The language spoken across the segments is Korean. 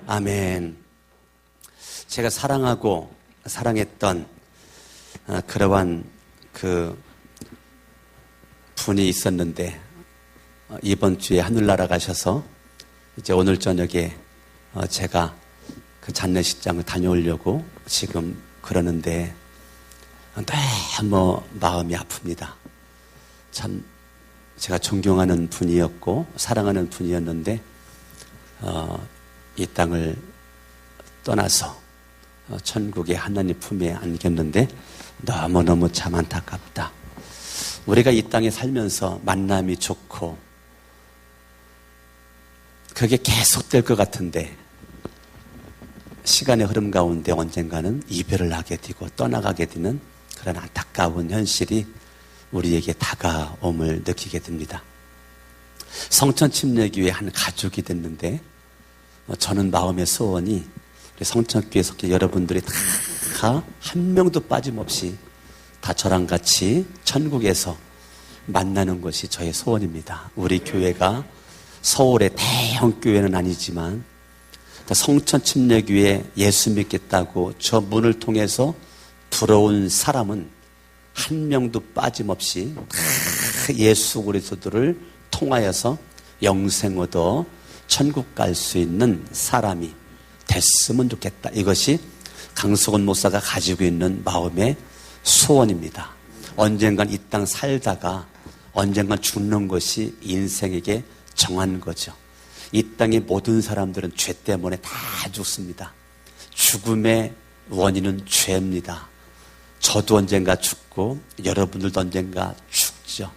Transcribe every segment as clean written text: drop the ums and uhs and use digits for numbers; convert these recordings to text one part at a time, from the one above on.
아멘. 제가 사랑하고 사랑했던 그러한 그 분이 있었는데 이번 주에 하늘나라 가셔서 이제 오늘 저녁에 제가 그 장례식장을 다녀오려고 지금 그러는데 너무 마음이 아픕니다. 참 제가 존경하는 분이었고 사랑하는 분이었는데 이 땅을 떠나서 천국의 하나님 품에 안겼는데 너무너무 참 안타깝다. 우리가 이 땅에 살면서 만남이 좋고 그게 계속될 것 같은데 시간의 흐름 가운데 언젠가는 이별을 하게 되고 떠나가게 되는 그런 안타까운 현실이 우리에게 다가옴을 느끼게 됩니다. 성천침례교회 한 가족이 됐는데 저는 마음의 소원이 성천교회 속에 여러분들이 다 한 명도 빠짐없이 다 저랑 같이 천국에서 만나는 것이 저의 소원입니다. 우리 교회가 서울의 대형 교회는 아니지만 성천침례교회 예수 믿겠다고 저 문을 통해서 들어온 사람은 한 명도 빠짐없이 예수 그리스도를 통하여서 영생 얻어 천국 갈 수 있는 사람이 됐으면 좋겠다. 이것이 강석원 목사가 가지고 있는 마음의 소원입니다. 언젠간 이 땅 살다가 언젠간 죽는 것이 인생에게 정한 거죠. 이 땅의 모든 사람들은 죄 때문에 다 죽습니다. 죽음의 원인은 죄입니다. 저도 언젠가 죽고 여러분들도 언젠가 죽죠.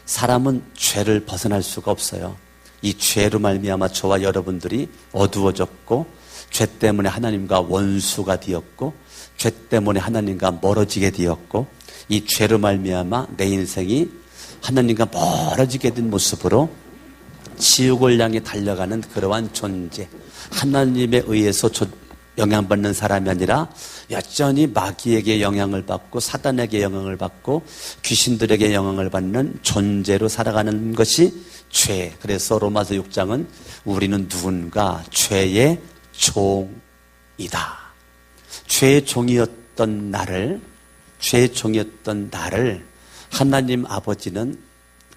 사람은 죄를 벗어날 수가 없어요. 이 죄로 말미암아 저와 여러분들이 어두워졌고 죄 때문에 하나님과 원수가 되었고 죄 때문에 하나님과 멀어지게 되었고 이 죄로 말미암아 내 인생이 하나님과 멀어지게 된 모습으로 지옥을 향해 달려가는 그러한 존재, 하나님에 의해서 영향받는 사람이 아니라 여전히 마귀에게 영향을 받고 사단에게 영향을 받고 귀신들에게 영향을 받는 존재로 살아가는 것이 죄. 그래서 로마서 6장은 우리는 누군가 죄의 종이다. 죄의 종이었던 나를 하나님 아버지는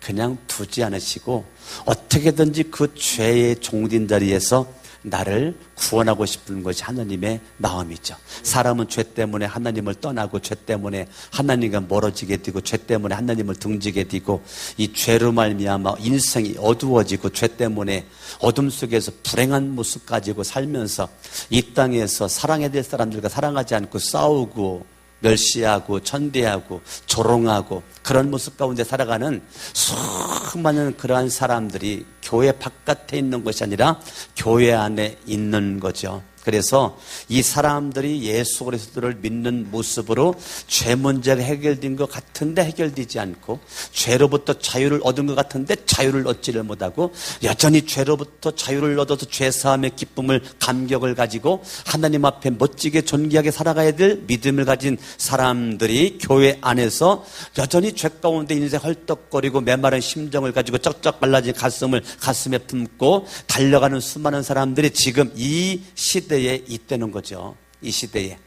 그냥 두지 않으시고 어떻게든지 그 죄의 종된 자리에서 나를 구원하고 싶은 것이 하나님의 마음이죠. 사람은 죄 때문에 하나님을 떠나고 죄 때문에 하나님과 멀어지게 되고 죄 때문에 하나님을 등지게 되고 이 죄로 말미암아 인생이 어두워지고 죄 때문에 어둠 속에서 불행한 모습 가지고 살면서 이 땅에서 사랑해야 될 사람들과 사랑하지 않고 싸우고 멸시하고 천대하고 조롱하고 그런 모습 가운데 살아가는 수많은 그러한 사람들이 교회 바깥에 있는 것이 아니라 교회 안에 있는 거죠. 그래서 이 사람들이 예수 그리스도를 믿는 모습으로 죄 문제가 해결된 것 같은데 해결되지 않고 죄로부터 자유를 얻은 것 같은데 자유를 얻지를 못하고 여전히 죄로부터 자유를 얻어서 죄사함의 기쁨을 감격을 가지고 하나님 앞에 멋지게 존귀하게 살아가야 될 믿음을 가진 사람들이 교회 안에서 여전히 죄 가운데 인생 헐떡거리고 메마른 심정을 가지고 쩍쩍 말라진 가슴을 가슴에 품고 달려가는 수많은 사람들이 지금 이 시대에 있다는 거죠. 이 시대에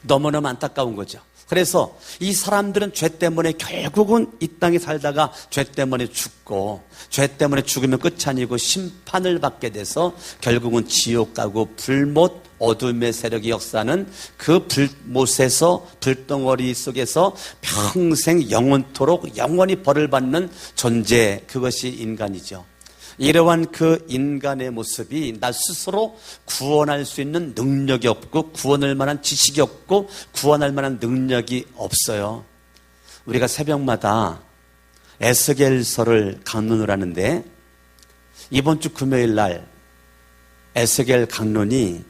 너무너무 안타까운 거죠. 그래서 이 사람들은 죄 때문에 결국은 이 땅에 살다가 죄 때문에 죽고 죄 때문에 죽으면 끝이 아니고 심판을 받게 돼서 결국은 지옥 가고 불못 어둠의 세력이 역사하는 그 불못에서 불덩어리 속에서 평생 영원토록 영원히 벌을 받는 존재, 그것이 인간이죠. 이러한 그 인간의 모습이 나 스스로 구원할 수 있는 능력이 없고 구원할 만한 지식이 없고 구원할 만한 능력이 없어요. 우리가 새벽마다 에스겔서를 강론을 하는데 이번 주 금요일 날 에스겔 강론이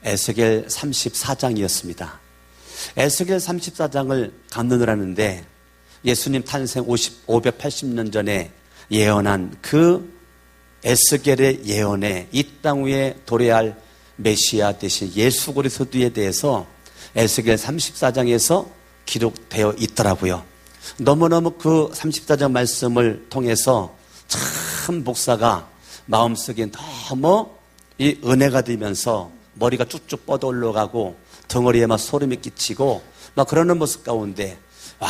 에스겔 34장이었습니다. 에스겔 34장을 강론을 하는데 예수님 탄생 580년 전에 예언한 그 에스겔의 예언에 이 땅 위에 도래할 메시아 대신 예수 그리스도에 대해서 에스겔 34장에서 기록되어 있더라고요. 너무너무 그 34장 말씀을 통해서 참 목사가 마음속에 너무 이 은혜가 되면서 머리가 쭉쭉 뻗어 올라가고 덩어리에 막 소름이 끼치고 막 그러는 모습 가운데 와,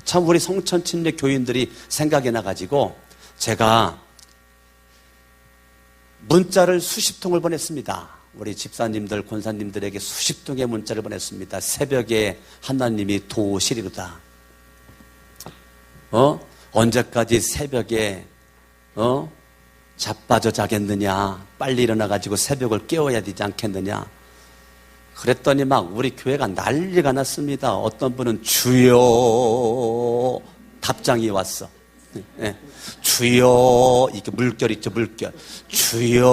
참 우리 성천침례 교인들이 생각이 나가지고 제가 문자를 수십 통을 보냈습니다. 우리 집사님들, 권사님들에게 수십 통의 문자를 보냈습니다. 새벽에 하나님이 도우시리로다. 언제까지 새벽에 자빠져 자겠느냐, 빨리 일어나가지고 새벽을 깨워야 되지 않겠느냐. 그랬더니 막 우리 교회가 난리가 났습니다. 어떤 분은 주여 답장이 왔어. 네. 주여, 이게 물결 있죠, 물결. 주여.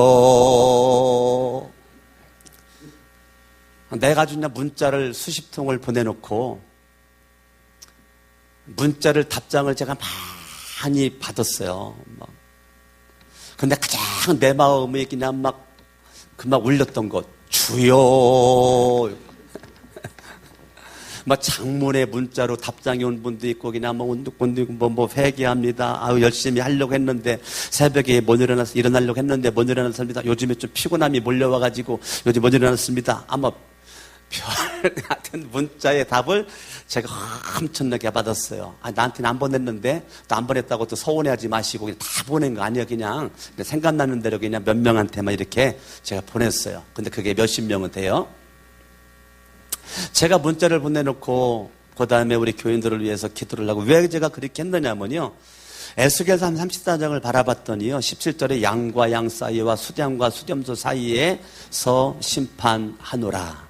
내가 그냥 문자를 수십 통을 보내놓고 문자를 답장을 제가 많이 받았어요. 근데 가장 내 마음이 그냥 막 울렸던 것, 주여. 막 장문의 문자로 답장이 온 분도 있고 그냥 뭐 회개합니다. 아유 열심히 하려고 했는데 새벽에 못 일어나서 일어나려고 했는데 못 일어났습니다. 요즘에 좀 피곤함이 몰려와가지고 요즘 못 일어났습니다. 아마 별 같은 문자의 답을 제가 엄청나게 받았어요. 나한테는 안 보냈는데 또 안 보냈다고 또 서운해하지 마시고 그냥 다 보낸 거 아니에요. 그냥 생각나는 대로 그냥 몇 명한테만 이렇게 제가 보냈어요. 근데 그게 몇십 명은 돼요. 제가 문자를 보내놓고 그 다음에 우리 교인들을 위해서 기도를 하고 왜 제가 그렇게 했느냐면요. 에스겔서 34장을 바라봤더니요. 17절에 양과 양 사이와 수량과 수렴소 사이에서 심판하노라.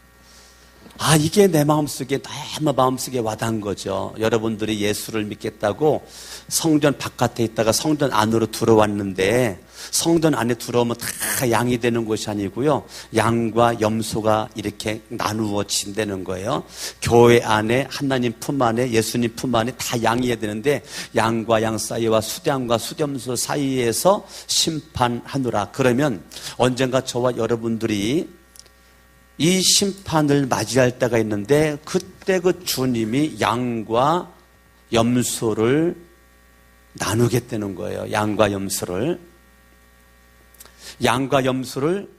이게 내 마음속에 너무 마음속에 와닿은 거죠. 여러분들이 예수를 믿겠다고 성전 바깥에 있다가 성전 안으로 들어왔는데 성전 안에 들어오면 다 양이 되는 것이 아니고요. 양과 염소가 이렇게 나누어진다는 거예요. 교회 안에 하나님 품 안에 예수님 품 안에 다 양이어야 되는데 양과 양 사이와 수량과 수렴소 사이에서 심판하노라. 그러면 언젠가 저와 여러분들이 이 심판을 맞이할 때가 있는데 그때 그 주님이 양과 염소를 나누겠다는 거예요. 양과 염소를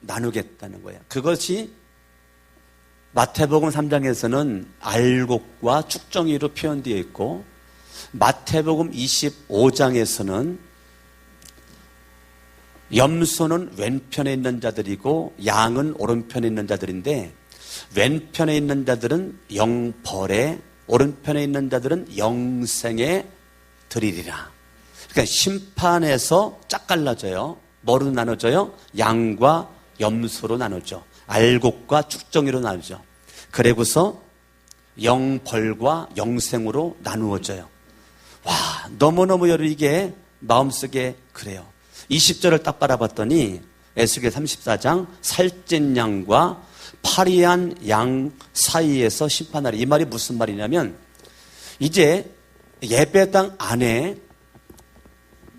나누겠다는 거예요. 그것이 마태복음 3장에서는 알곡과 쭉정이로 표현되어 있고 마태복음 25장에서는 염소는 왼편에 있는 자들이고 양은 오른편에 있는 자들인데 왼편에 있는 자들은 영벌에 오른편에 있는 자들은 영생에 들이리라. 그러니까 심판에서 짝 갈라져요. 뭐로 나눠져요? 양과 염소로 나누죠. 알곡과 쭉정이로 나누죠. 그리고서 영벌과 영생으로 나누어져요. 와, 너무너무 여러분 이게 마음속에 그래요. 20절을 딱 바라봤더니 에스겔 34장 살찐 양과 파리한 양 사이에서 심판하리. 이 말이 무슨 말이냐면 이제 예배당 안에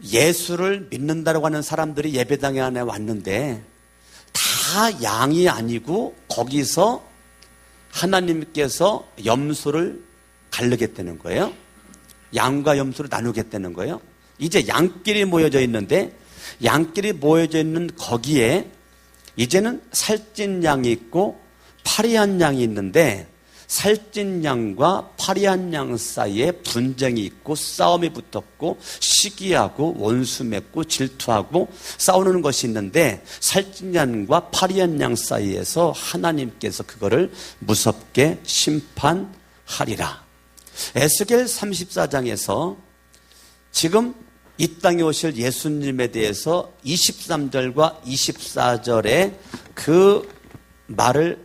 예수를 믿는다고 하는 사람들이 예배당 안에 왔는데 다 양이 아니고 거기서 하나님께서 염소를 가르겠다는 거예요. 양과 염소를 나누겠다는 거예요. 이제 양끼리 모여져 있는데 양끼리 모여져 있는 거기에 이제는 살찐 양이 있고 파리한 양이 있는데 살찐 양과 파리한 양 사이에 분쟁이 있고 싸움이 붙었고 시기하고 원수 맺고 질투하고 싸우는 것이 있는데 살찐 양과 파리한 양 사이에서 하나님께서 그거를 무섭게 심판하리라. 에스겔 34장에서 지금 이 땅에 오실 예수님에 대해서 23절과 24절에 그 말을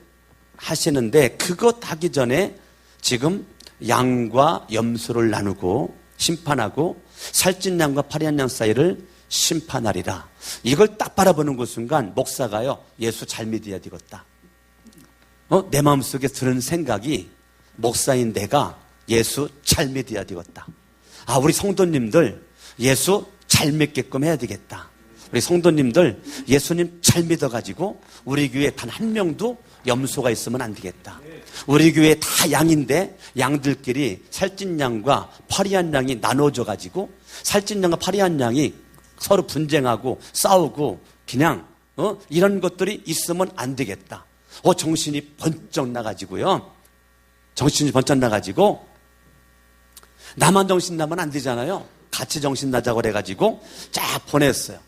하시는데 그것 하기 전에 지금 양과 염소를 나누고 심판하고 살찐 양과 파리한 양 사이를 심판하리라. 이걸 딱 바라보는 그 순간 목사가요, 예수 잘 믿어야 되겠다. 내 마음속에 드는 생각이 목사인 내가 예수 잘 믿어야 되겠다. 우리 성도님들 예수 잘 믿게끔 해야 되겠다. 우리 성도님들 예수님 잘 믿어가지고 우리 교회에 단 한 명도 염소가 있으면 안 되겠다. 우리 교회 다 양인데 양들끼리 살찐 양과 파리한 양이 나눠져가지고 살찐 양과 파리한 양이 서로 분쟁하고 싸우고 그냥 이런 것들이 있으면 안 되겠다. 정신이 번쩍 나가지고요. 정신이 번쩍 나가지고 나만 정신 나면 안 되잖아요. 같이 정신 나자고 그래가지고 쫙 보냈어요.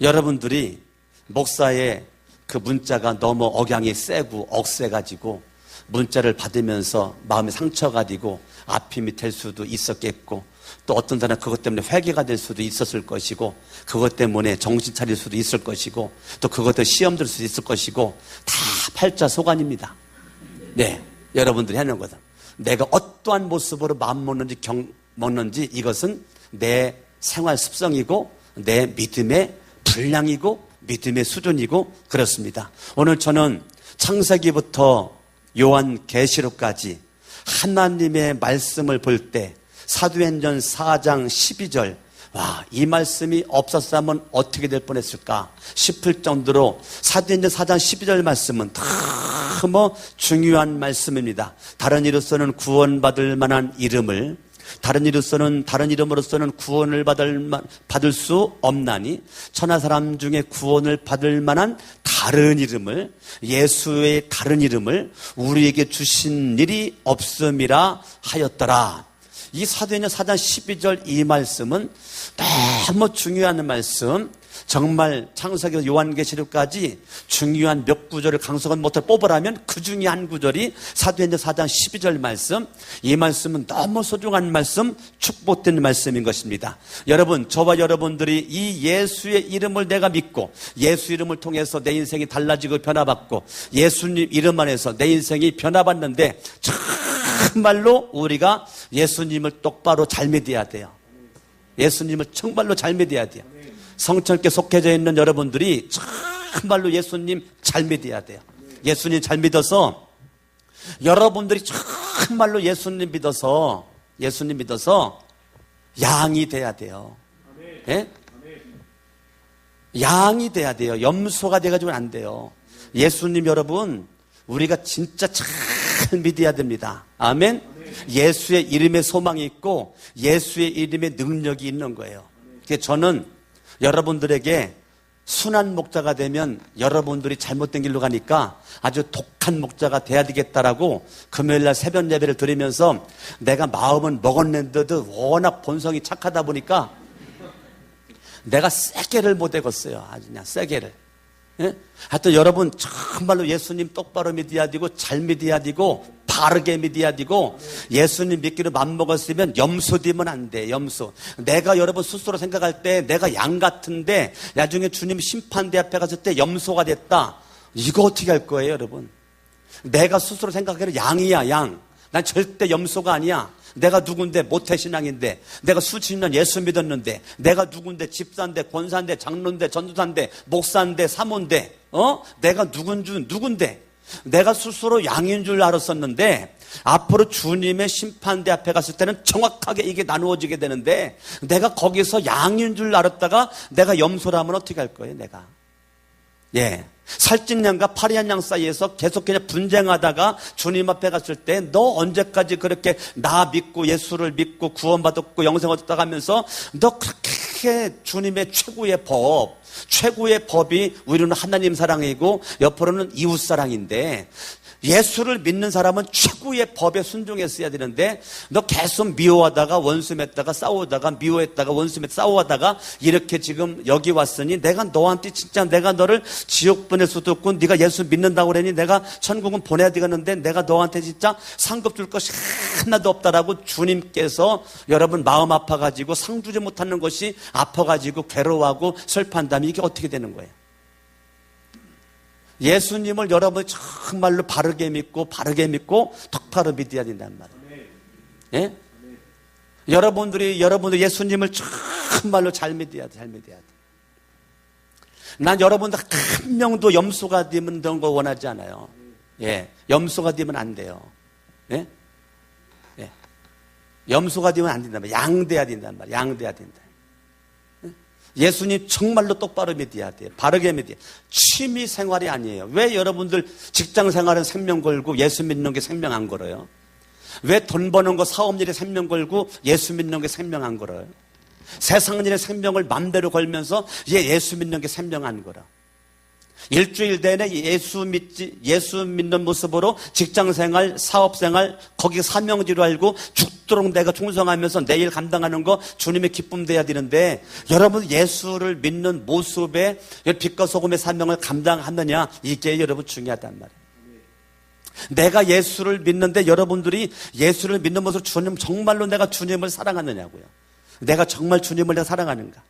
여러분들이 목사의 그 문자가 너무 억양이 세고 억세가지고 문자를 받으면서 마음이 상처가지고 아픔이 될 수도 있었겠고, 또 어떤 사람은 그것 때문에 회개가 될 수도 있었을 것이고, 그것 때문에 정신 차릴 수도 있을 것이고, 또 그것 때문에 시험 들 수도 있을 것이고, 다 팔자소관입니다. 네, 여러분들이 하는 거다. 내가 어떠한 모습으로 마음 먹는지 이것은 내 생활 습성이고 내 믿음의 분량이고 믿음의 수준이고 그렇습니다. 오늘 저는 창세기부터 요한계시록까지 하나님의 말씀을 볼 때 사도행전 4장 12절, 와, 이 말씀이 없었다면 어떻게 될 뻔했을까 싶을 정도로 사도행전 4장 12절 말씀은 너무 중요한 말씀입니다. 다른 이로서는 구원받을 만한 이름을, 다른 이름으로서는 구원을 받을 수 없나니 천하 사람 중에 구원을 받을 만한 다른 이름을, 예수의 다른 이름을 우리에게 주신 일이 없음이라 하였더라. 이 사도행전 4장 12절 이 말씀은 너무 중요한 말씀, 정말 창세기에서 요한계시록까지 중요한 몇 구절을 강석원 못해 뽑으라면 그 중에 한 구절이 사도행전 4장 12절 말씀. 이 말씀은 너무 소중한 말씀, 축복된 말씀인 것입니다. 여러분, 저와 여러분들이 이 예수의 이름을 내가 믿고 예수 이름을 통해서 내 인생이 달라지고 변화받고 예수님 이름 안에서 내 인생이 변화받는데 정말로 우리가 예수님을 똑바로 잘 믿어야 돼요. 예수님을 정말로 잘 믿어야 돼요. 성천교에 속해져 있는 여러분들이 정말로 예수님 잘 믿어야 돼요. 예수님 잘 믿어서 여러분들이 정말로 예수님 믿어서 양이 돼야 돼요. 예? 양이 돼야 돼요. 염소가 돼가지고는 안 돼요. 예수님 여러분, 우리가 진짜 잘 믿어야 됩니다. 아멘. 예수의 이름에 소망이 있고 예수의 이름에 능력이 있는 거예요. 그래서 저는 여러분들에게 순한 목자가 되면 여러분들이 잘못된 길로 가니까 아주 독한 목자가 돼야 되겠다라고 금요일날 새벽 예배를 드리면서 내가 마음은 먹었는데도 워낙 본성이 착하다 보니까 내가 세게를 못 해갔어요. 아주 그냥 세게를. 예? 하여튼 여러분 정말로 예수님 똑바로 믿어야 되고 잘 믿어야 되고 바르게 믿어야 되고 예수님 믿기로 맘먹었으면 염소 되면 안 돼. 염소. 내가 여러분 스스로 생각할 때 내가 양 같은데 나중에 주님 심판대 앞에 갔을 때 염소가 됐다. 이거 어떻게 할 거예요 여러분? 내가 스스로 생각해도 양이야 양. 난 절대 염소가 아니야. 내가 누군데 모태신앙인데 내가 수십 년 예수 믿었는데 내가 누군데 집사인데 권사인데 장로인데 전도사인데 목사인데 사모인데 내가 누군데 내가 스스로 양인 줄 알았었는데 앞으로 주님의 심판대 앞에 갔을 때는 정확하게 이게 나누어지게 되는데 내가 거기서 양인 줄 알았다가 내가 염소라면 어떻게 할 거예요 내가? 예. 살찐 양과 파리한 양 사이에서 계속 그냥 분쟁하다가 주님 앞에 갔을 때 너 언제까지 그렇게 나 믿고 예수를 믿고 구원받았고 영생 얻었다 하면서 너 그렇게 주님의 최고의 법이 우리는 하나님 사랑이고 옆으로는 이웃 사랑인데 예수를 믿는 사람은 최고의 법에 순종했어야 되는데 너 계속 미워하다가 원수 맺다가 싸우다가 미워했다가 원수 맺다가 싸우다가 이렇게 지금 여기 왔으니 내가 너한테 진짜 내가 너를 지옥 보낼 수도 없고 네가 예수 믿는다고 그러니 내가 천국은 보내야 되겠는데 내가 너한테 진짜 상급 줄 것이 하나도 없다라고 주님께서 여러분 마음 아파가지고 상 주지 못하는 것이 아파가지고 괴로워하고 슬퍼한다면 이게 어떻게 되는 거예요? 예수님을 여러분이 정말로 바르게 믿고 똑바로 믿어야 된단 말이에요. 예? 여러분들이 예수님을 정말로 잘 믿어야 돼. 난 여러분들 한 명도 염소가 되면 그런 거 원하지 않아요. 예. 염소가 되면 안 돼요. 예? 예. 염소가 되면 안 된단 말이에요. 양 돼야 된단 말이에요. 양 돼야 된다. 예수님 정말로 똑바로 믿어야 돼요. 바르게 믿어야 돼요. 취미 생활이 아니에요. 왜 여러분들 직장 생활은 생명 걸고 예수 믿는 게 생명 안 걸어요? 왜 돈 버는 거 사업일에 생명 걸고 예수 믿는 게 생명 안 걸어요? 세상인의 생명을 맘대로 걸면서 예수 믿는 게 생명한 거라. 일주일 내내 예수 믿는 모습으로 직장생활, 사업생활, 거기 사명지로 알고 죽도록 내가 충성하면서 내일 감당하는 거 주님의 기쁨 돼야 되는데, 여러분 예수를 믿는 모습에 빛과 소금의 사명을 감당하느냐, 이게 여러분 중요하단 말이에요. 내가 예수를 믿는데 여러분들이 예수를 믿는 모습으로 주님, 정말로 내가 주님을 사랑하느냐고요. 내가 정말 주님을 내가 사랑하는가?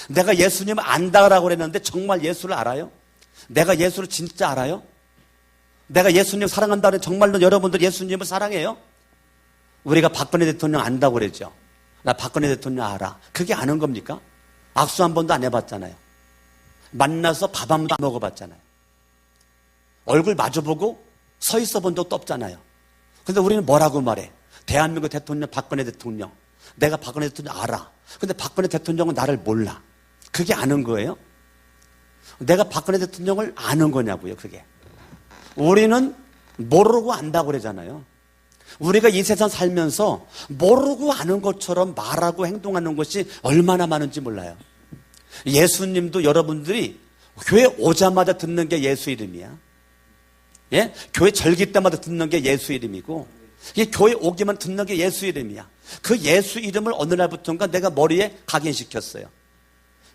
내가 예수님을 안다라고 그랬는데 정말 예수를 알아요? 내가 예수를 진짜 알아요? 내가 예수님 사랑한다는, 정말로 여러분들 예수님을 사랑해요? 우리가 박근혜 대통령 안다고 그랬죠. 나 박근혜 대통령 알아. 그게 아는 겁니까? 악수 한 번도 안 해봤잖아요. 만나서 밥 한 번도 안 먹어봤잖아요. 얼굴 마주보고 서 있어 본 적도 없잖아요. 근데 우리는 뭐라고 말해? 대한민국 대통령 박근혜 대통령. 내가 박근혜 대통령 알아. 근데 박근혜 대통령은 나를 몰라. 그게 아는 거예요? 내가 박근혜 대통령을 아는 거냐고요, 그게. 우리는 모르고 안다고 그러잖아요. 우리가 이 세상 살면서 모르고 아는 것처럼 말하고 행동하는 것이 얼마나 많은지 몰라요. 예수님도 여러분들이 교회 오자마자 듣는 게 예수 이름이야. 예? 교회 절기 때마다 듣는 게 예수 이름이고, 이 교회 오기만 듣는 게 예수 이름이야. 그 예수 이름을 어느 날부터인가 내가 머리에 각인시켰어요.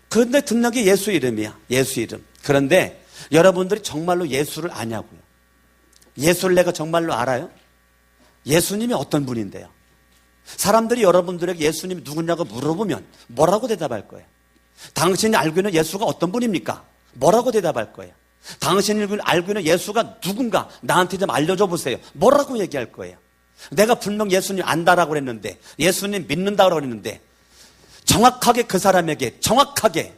그런데 듣는 게 예수 이름이야. 예수 이름. 그런데 여러분들이 정말로 예수를 아냐고요. 예수를 내가 정말로 알아요? 예수님이 어떤 분인데요? 사람들이 여러분들에게 예수님이 누구냐고 물어보면 뭐라고 대답할 거예요? 당신이 알고 있는 예수가 어떤 분입니까? 뭐라고 대답할 거예요? 당신이 알고 있는 예수가 누군가 나한테 좀 알려줘 보세요. 뭐라고 얘기할 거예요? 내가 분명 예수님 안다라고 그랬는데, 예수님 믿는다고 그랬는데, 정확하게 그 사람에게, 정확하게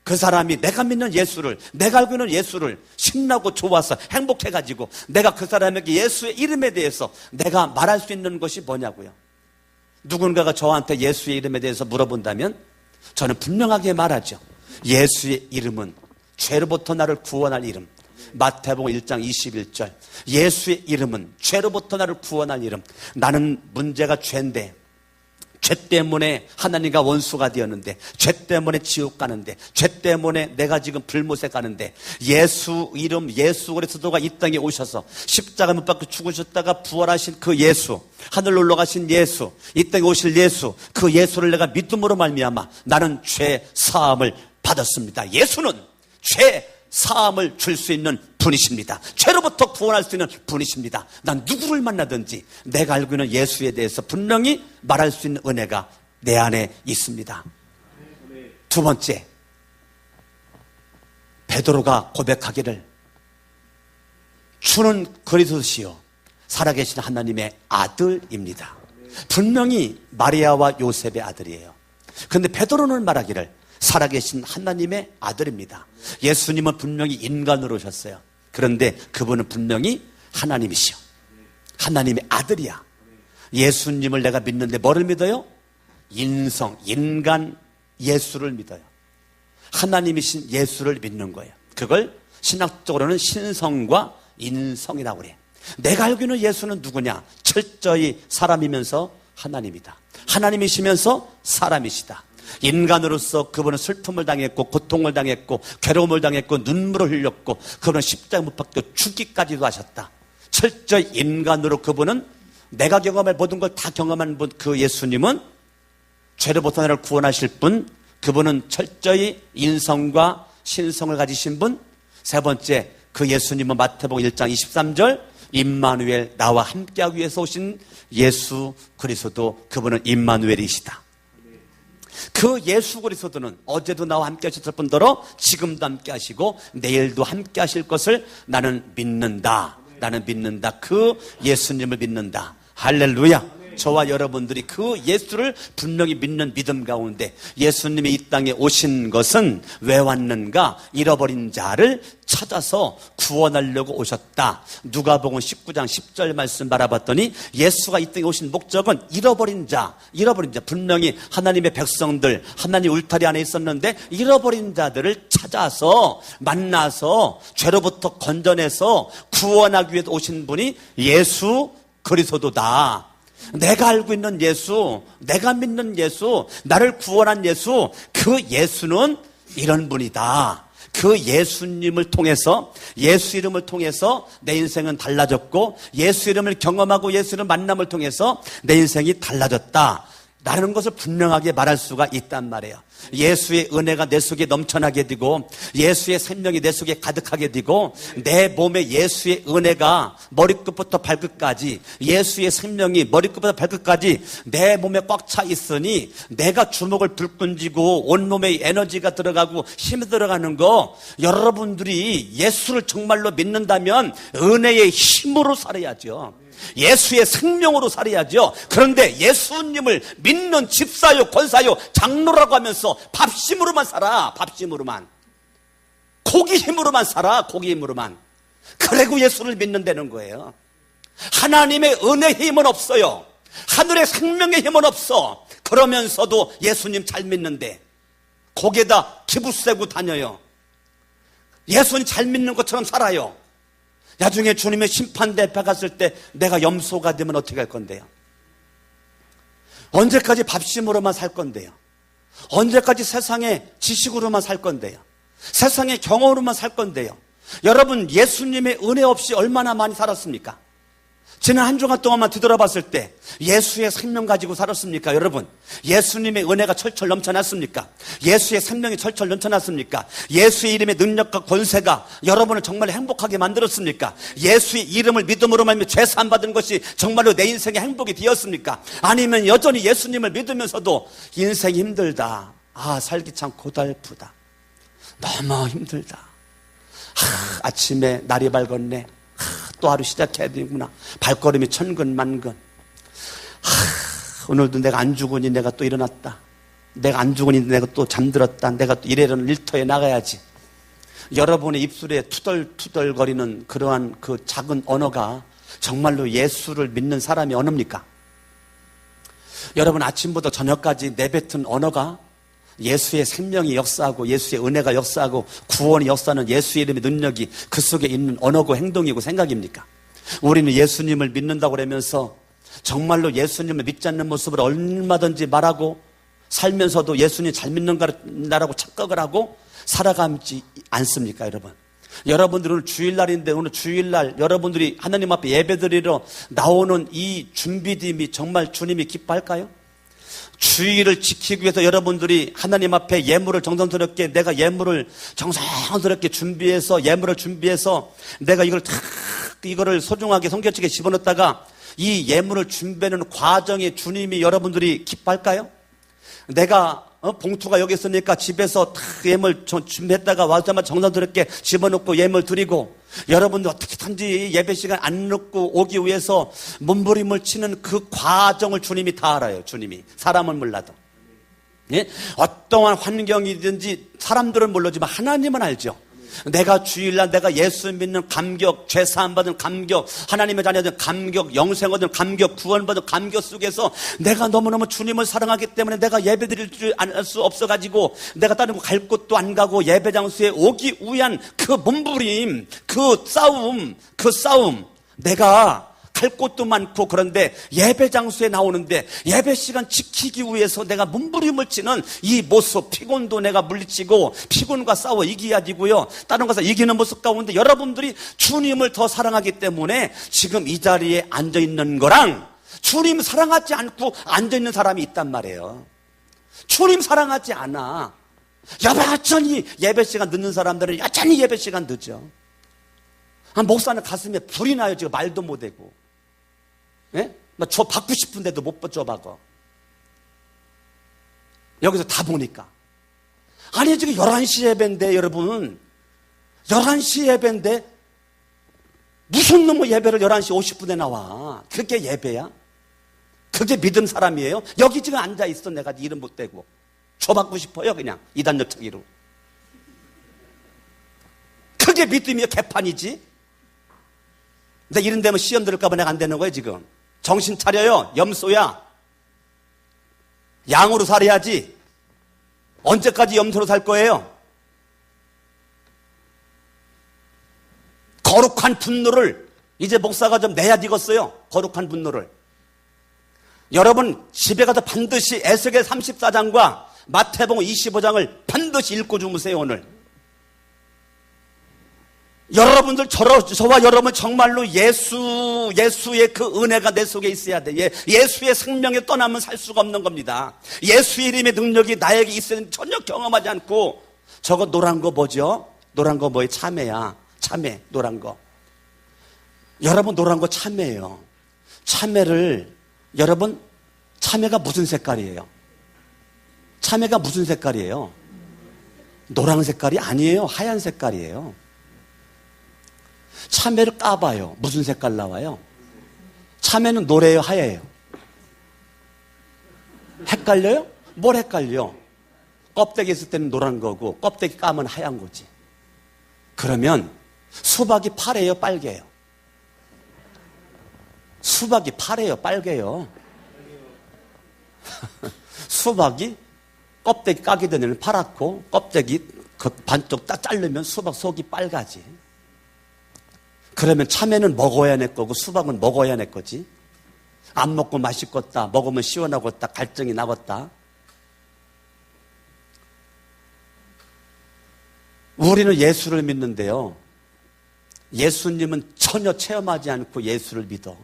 그 사람이 내가 믿는 예수를, 내가 알고 있는 예수를 신나고 좋아서 행복해가지고 내가 그 사람에게 예수의 이름에 대해서 내가 말할 수 있는 것이 뭐냐고요. 누군가가 저한테 예수의 이름에 대해서 물어본다면 저는 분명하게 말하죠. 예수의 이름은 죄로부터 나를 구원할 이름. 마태복음 1장 21절. 예수의 이름은 죄로부터 나를 구원할 이름. 나는 문제가 죄인데, 죄 때문에 하나님과 원수가 되었는데, 죄 때문에 지옥 가는데, 죄 때문에 내가 지금 불못에 가는데, 예수 이름, 예수 그리스도가 이 땅에 오셔서 십자가 못 박혀 죽으셨다가 부활하신 그 예수, 하늘 올라가신 예수, 이 땅에 오실 예수, 그 예수를 내가 믿음으로 말미암아 나는 죄 사함을 받았습니다. 예수는 죄 사함을 줄 수 있는 분이십니다. 죄로부터 구원할 수 있는 분이십니다. 난 누구를 만나든지 내가 알고 있는 예수에 대해서 분명히 말할 수 있는 은혜가 내 안에 있습니다. 두 번째, 베드로가 고백하기를 주는 그리스도시요 살아계신 하나님의 아들입니다. 분명히 마리아와 요셉의 아들이에요. 그런데 베드로는 말하기를 살아계신 하나님의 아들입니다. 예수님은 분명히 인간으로 오셨어요. 그런데 그분은 분명히 하나님이시오. 하나님의 아들이야. 예수님을 내가 믿는데 뭐를 믿어요? 인간 예수를 믿어요. 하나님이신 예수를 믿는 거예요. 그걸 신학적으로는 신성과 인성이라고 그래. 내가 알고 있는 예수는 누구냐? 철저히 사람이면서 하나님이다. 하나님이시면서 사람이시다. 인간으로서 그분은 슬픔을 당했고 고통을 당했고 괴로움을 당했고 눈물을 흘렸고 그분은 십자가 못 박혀 죽기까지도 하셨다. 철저히 인간으로 그분은 내가 경험할 모든 걸 다 경험한 분, 그 예수님은 죄로부터 나를 구원하실 분, 그분은 철저히 인성과 신성을 가지신 분. 세 번째, 그 예수님은 마태복음 1장 23절 임마누엘, 나와 함께하기 위해서 오신 예수 그리스도, 그분은 임마누엘이시다. 그 예수 그리스도는 어제도 나와 함께 하셨을 뿐더러 지금도 함께 하시고 내일도 함께 하실 것을 나는 믿는다. 나는 믿는다. 그 예수님을 믿는다. 할렐루야. 저와 여러분들이 그 예수를 분명히 믿는 믿음 가운데, 예수님이 이 땅에 오신 것은 왜 왔는가? 잃어버린 자를 찾아서 구원하려고 오셨다. 누가복음 19장 10절 말씀 바라봤더니 예수가 이 땅에 오신 목적은 잃어버린 자, 분명히 하나님의 백성들, 하나님 울타리 안에 있었는데 잃어버린 자들을 찾아서 만나서 죄로부터 건져내서 구원하기 위해 오신 분이 예수 그리스도다. 내가 알고 있는 예수, 내가 믿는 예수, 나를 구원한 예수, 그 예수는 이런 분이다. 그 예수님을 통해서, 예수 이름을 통해서 내 인생은 달라졌고, 예수 이름을 경험하고 예수 이름 만남을 통해서 내 인생이 달라졌다 라는 것을 분명하게 말할 수가 있단 말이에요. 예수의 은혜가 내 속에 넘쳐나게 되고, 예수의 생명이 내 속에 가득하게 되고, 내 몸에 예수의 은혜가 머리끝부터 발끝까지, 예수의 생명이 머리끝부터 발끝까지 내 몸에 꽉 차 있으니 내가 주먹을 불끈 쥐고 온몸에 에너지가 들어가고 힘이 들어가는 거, 여러분들이 예수를 정말로 믿는다면 은혜의 힘으로 살아야죠. 예수의 생명으로 살아야죠. 그런데 예수님을 믿는 집사요, 권사요, 장로라고 하면서 밥심으로만 살아. 밥심으로만, 고기 힘으로만 살아. 고기 힘으로만. 그리고 예수를 믿는다는 거예요. 하나님의 은혜의 힘은 없어요. 하늘의 생명의 힘은 없어. 그러면서도 예수님 잘 믿는데 거기에다 기부 세고 다녀요. 예수님 잘 믿는 것처럼 살아요. 나중에 주님의 심판대 앞에 갔을 때 내가 염소가 되면 어떻게 할 건데요? 언제까지 밥심으로만 살 건데요? 언제까지 세상의 지식으로만 살 건데요? 세상의 경험으로만 살 건데요? 여러분, 예수님의 은혜 없이 얼마나 많이 살았습니까? 지난 한 주간 동안만 뒤돌아봤을 때 예수의 생명 가지고 살았습니까? 여러분, 예수님의 은혜가 철철 넘쳐났습니까? 예수의 생명이 철철 넘쳐났습니까? 예수의 이름의 능력과 권세가 여러분을 정말 행복하게 만들었습니까? 예수의 이름을 믿음으로 말미암아 죄 사함 받은 것이 정말로 내 인생의 행복이 되었습니까? 아니면 여전히 예수님을 믿으면서도 인생이 힘들다, 살기 참 고달프다, 너무 힘들다, 아침에 날이 밝았네, 또 하루 시작해야 되는구나, 발걸음이 천근만근, 오늘도 내가 안 죽으니 내가 또 일어났다, 내가 안 죽으니 내가 또 잠들었다, 내가 또 이래는 일터에 나가야지. 여러분의 입술에 투덜투덜거리는 그러한 그 작은 언어가 정말로 예수를 믿는 사람의 언어입니까? 여러분, 아침부터 저녁까지 내뱉은 언어가 예수의 생명이 역사하고 예수의 은혜가 역사하고 구원이 역사하는 예수의 이름의 능력이 그 속에 있는 언어고 행동이고 생각입니까? 우리는 예수님을 믿는다고 그러면서 정말로 예수님을 믿지 않는 모습을 얼마든지 말하고 살면서도 예수님 잘 믿는다라고 착각을 하고 살아가지 않습니까, 여러분? 여러분들은 오늘 주일날인데, 오늘 주일날 여러분들이 하나님 앞에 예배드리러 나오는 이 준비됨이 정말 주님이 기뻐할까요? 주의를 지키기 위해서 여러분들이 하나님 앞에 예물을 정성스럽게, 내가 예물을 정성스럽게 준비해서, 예물을 준비해서 내가 이거를 소중하게 성결지게 집어넣다가 이 예물을 준비하는 과정에 주님이 여러분들이 기뻐할까요? 내가 봉투가 여기 있으니까 집에서 예물 준비했다가 와서만 정성스럽게 집어넣고 예물 드리고, 여러분들 어떻게든지 예배 시간 안 넣고 오기 위해서 몸부림을 치는 그 과정을 주님이 다 알아요. 주님이. 사람은 몰라도. 예? 어떠한 환경이든지 사람들은 모르지만 하나님은 알죠. 내가 주일날 내가 예수 믿는 감격, 죄사함 받은 감격, 하나님의 자녀들 감격, 영생 얻은 감격, 구원 받은 감격 속에서 내가 너무너무 주님을 사랑하기 때문에 내가 예배 드릴 줄 알 수 없어가지고 내가 다른 거 갈 곳도 안 가고 예배 장소에 오기 위한 그 몸부림, 그 싸움, 내가 갈 곳도 많고, 그런데 예배 장소에 나오는데 예배 시간 지키기 위해서 내가 몸부림을 치는 이 모습, 피곤도 내가 물리치고 피곤과 싸워 이겨야 되고요, 다른 것을 이기는 모습 가운데 여러분들이 주님을 더 사랑하기 때문에 지금 이 자리에 앉아있는 거랑 주님 사랑하지 않고 앉아있는 사람이 있단 말이에요. 주님 사랑하지 않아. 여전히 예배 시간 늦는 사람들은 여전히 예배 시간 늦죠. 목사는 가슴에 불이 나요. 지금 말도 못하고. 예? 저 받고 싶은데도 못 줘봐고. 여기서 다 보니까. 아니, 지금 11시 예배인데, 여러분. 11시 예배인데, 무슨 놈의 예배를 11시 50분에 나와. 그게 예배야? 그게 믿음 사람이에요? 여기 지금 앉아있어. 내가 이름 못 대고. 줘받고 싶어요, 그냥. 이단 옆차기로. 그게 믿음이야, 개판이지? 근데 이런 데면 시험 들을까봐 내가 안 되는 거예요, 지금. 정신 차려요, 염소야. 양으로 살아야지. 언제까지 염소로 살 거예요? 거룩한 분노를 이제 목사가 좀 내야 되겠어요. 거룩한 분노를. 여러분 집에 가서 반드시 에스겔 34장과 마태복음 25장을 반드시 읽고 주무세요. 오늘 여러분들 저와 여러분 정말로 예수의 그 은혜가 내 속에 있어야 돼. 예수의 생명에 떠나면 살 수가 없는 겁니다. 예수의 이름의 능력이 나에게 있으면 전혀 경험하지 않고 저거 노란 거 뭐죠? 노란 거 뭐예요? 참외야. 참외 노란 거. 여러분 노란 거 참외예요. 참외를 여러분 참외가 무슨 색깔이에요? 참외가 무슨 색깔이에요? 노란 색깔이 아니에요. 하얀 색깔이에요. 참외를 까봐요. 무슨 색깔 나와요? 참외는 노래요, 하얘요? 헷갈려요? 뭘 헷갈려? 껍데기 있을 때는 노란 거고 껍데기 까면 하얀 거지. 그러면 수박이 파래요, 빨개요? 수박이 파래요, 빨개요? 수박이 껍데기 까기 전에는 파랗고 껍데기 그 반쪽 딱 자르면 수박 속이 빨가지. 그러면 참외는 먹어야 내 거고 수박은 먹어야 내 거지. 안 먹고 맛있겠다, 먹으면 시원하겠다, 갈증이 나겠다. 우리는 예수를 믿는데요, 예수님은 전혀 체험하지 않고 예수를 믿어.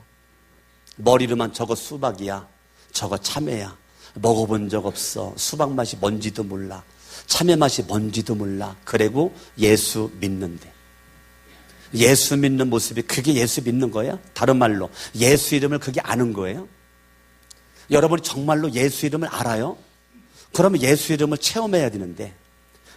머리로만 저거 수박이야, 저거 참외야, 먹어본 적 없어, 수박 맛이 뭔지도 몰라, 참외 맛이 뭔지도 몰라. 그리고 예수 믿는데, 예수 믿는 모습이 그게 예수 믿는 거예요? 다른 말로 예수 이름을 그게 아는 거예요? 여러분이 정말로 예수 이름을 알아요? 그러면 예수 이름을 체험해야 되는데,